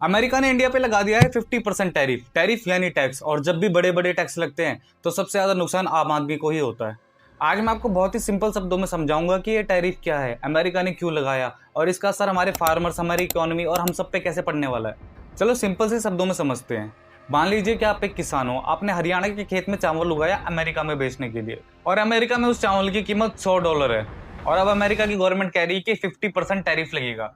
America ने India पे लगा दिया है 50% टैरिफ। टैरिफ यानी टैक्स, और जब भी बड़े बड़े टैक्स लगते हैं तो सबसे ज्यादा नुकसान आम आदमी को ही होता है। आज मैं आपको बहुत ही सिंपल शब्दों में समझाऊंगा कि ये टैरिफ क्या है, अमेरिका ने क्यों लगाया और इसका असर हमारे फार्मर्स, हमारी इकोनॉमी और हम सब पे कैसे पड़ने वाला है। चलो सिंपल से शब्दों में समझते हैं। मान लीजिए कि आप एक किसान हो, आपने हरियाणा के खेत में चावल उगाया अमेरिका में बेचने के लिए, और अमेरिका में उस चावल की कीमत $100 है, और अब अमेरिका की गवर्नमेंट कह रही है कि 50% टैरिफ लगेगा,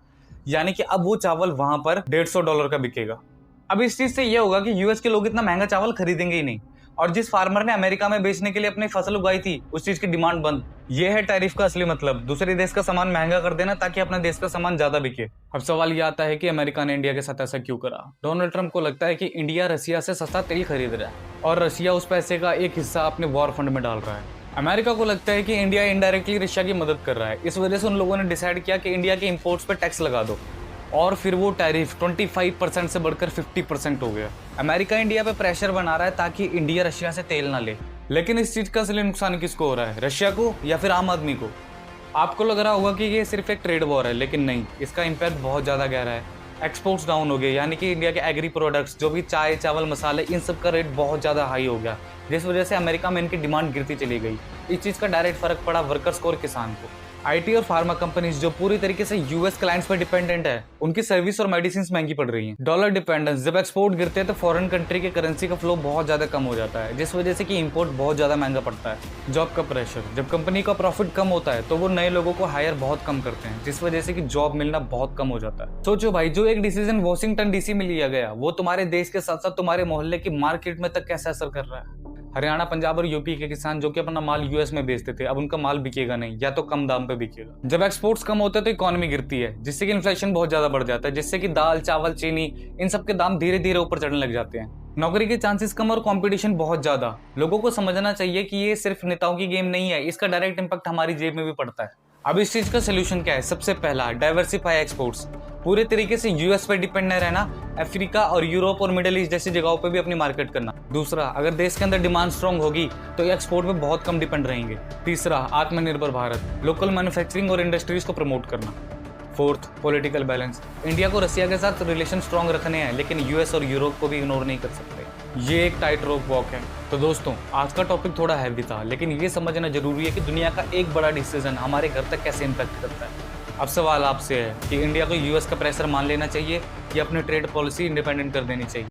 यानी कि अब वो चावल वहां पर $150 का बिकेगा। अब इस चीज से ये होगा कि यूएस के लोग इतना महंगा चावल खरीदेंगे ही नहीं, और जिस फार्मर ने अमेरिका में बेचने के लिए अपनी फसल उगाई थी उस चीज की डिमांड बंद। ये है टैरिफ का असली मतलब, दूसरे देश का सामान महंगा कर देना ताकि अपने देश का सामान ज्यादा बिके। अब सवाल ये आता है कि अमेरिका ने इंडिया के साथ ऐसा क्यों करा। डोनाल्ड ट्रंप को लगता है कि इंडिया रसिया से सस्ता तेल खरीद रहा है और रसिया उस पैसे का एक हिस्सा अपने वॉर फंड में डाल रहा है। अमेरिका को लगता है कि इंडिया इनडायरेक्टली रशिया की मदद कर रहा है, इस वजह से उन लोगों ने डिसाइड किया कि इंडिया के इंपोर्ट्स पर टैक्स लगा दो, और फिर वो टैरिफ 25% से बढ़कर 50% हो गया। अमेरिका इंडिया पे प्रेशर बना रहा है ताकि इंडिया रशिया से तेल ना ले। लेकिन इस चीज का असली नुकसान किसको हो रहा है, रशिया को या फिर आम आदमी को? आपको लग रहा होगा कि ये सिर्फ एक ट्रेड वॉर है, लेकिन नहीं, इसका इम्पैक्ट बहुत ज्यादा गहरा है। एक्सपोर्ट्स डाउन हो गए, यानी कि इंडिया के एग्री प्रोडक्ट्स जो भी चाय, चावल, मसाले, इन सब का रेट बहुत ज्यादा हाई हो गया, जिस वजह से अमेरिका में इनकी डिमांड गिरती चली गई। इस चीज का डायरेक्ट फर्क पड़ा वर्कर्स को और किसान को। आईटी और फार्मा कंपनीज जो पूरी तरीके से यूएस क्लाइंट्स पर डिपेंडेंट है, उनकी सर्विस और मेडिसिन महंगी पड़ रही हैं। डॉलर डिपेंडेंस, जब एक्सपोर्ट गिरते हैं तो फॉरेन कंट्री के करेंसी का फ्लो बहुत ज्यादा कम हो जाता है, जिस वजह से कि इंपोर्ट बहुत ज्यादा महंगा पड़ता है। जॉब का प्रेशर, जब कंपनी का प्रॉफिट कम होता है तो वो नए लोगों को हायर बहुत कम करते हैं, जिस वजह से कि जॉब मिलना बहुत कम हो जाता है। सोचो भाई, जो एक डिसीजन वॉशिंगटन डीसी में लिया गया वो तुम्हारे देश के साथ साथ तुम्हारे मोहल्ले की मार्केट में तक कैसे असर कर रहा है। हरियाणा, पंजाब और यूपी के किसान जो कि अपना माल यूएस में बेचते थे, अब उनका माल बिकेगा नहीं, या तो कम दाम पे बिकेगा। जब एक्सपोर्ट्स कम होते हैं तो इकोनॉमी गिरती है, जिससे कि इन्फ्लेशन बहुत ज्यादा बढ़ जाता है, जिससे कि दाल, चावल, चीनी, इन सब के दाम धीरे धीरे ऊपर चढ़ने लग जाते हैं। नौकरी के चांसेस कम और कंपटीशन बहुत ज्यादा। लोगों को समझना चाहिए कि ये सिर्फ नेताओं की गेम नहीं है, इसका डायरेक्ट इम्पैक्ट हमारी जेब में भी पड़ता है। अब इस चीज का सोल्यूशन क्या है? सबसे पहला, डाइवर्सिफाई एक्सपोर्ट्स। पूरे तरीके से यूएस पे डिपेंड न रहना, अफ्रीका और यूरोप और मिडिल ईस्ट जैसी जगहों पे भी अपनी मार्केट करना। दूसरा, अगर देश के अंदर डिमांड स्ट्रांग होगी तो एक्सपोर्ट पे बहुत कम डिपेंड रहेंगे। तीसरा, आत्मनिर्भर भारत, लोकल मैन्युफैक्चरिंग और इंडस्ट्रीज को प्रमोट करना। Fourth, political balance. इंडिया को रसिया के साथ रिलेशन स्ट्रांग रखने हैं, लेकिन यूएस और यूरोप को भी इग्नोर नहीं कर सकते। ये एक टाइट रोप वॉक है। तो दोस्तों, आज का टॉपिक थोड़ा हैवी था, लेकिन ये समझना जरूरी है कि दुनिया का एक बड़ा डिसीजन हमारे घर तक कैसे इम्पैक्ट करता है। अब सवाल आपसे है कि इंडिया को यूएस का प्रेशर मान लेना चाहिए या अपनी ट्रेड पॉलिसी इंडिपेंडेंट कर देनी चाहिए।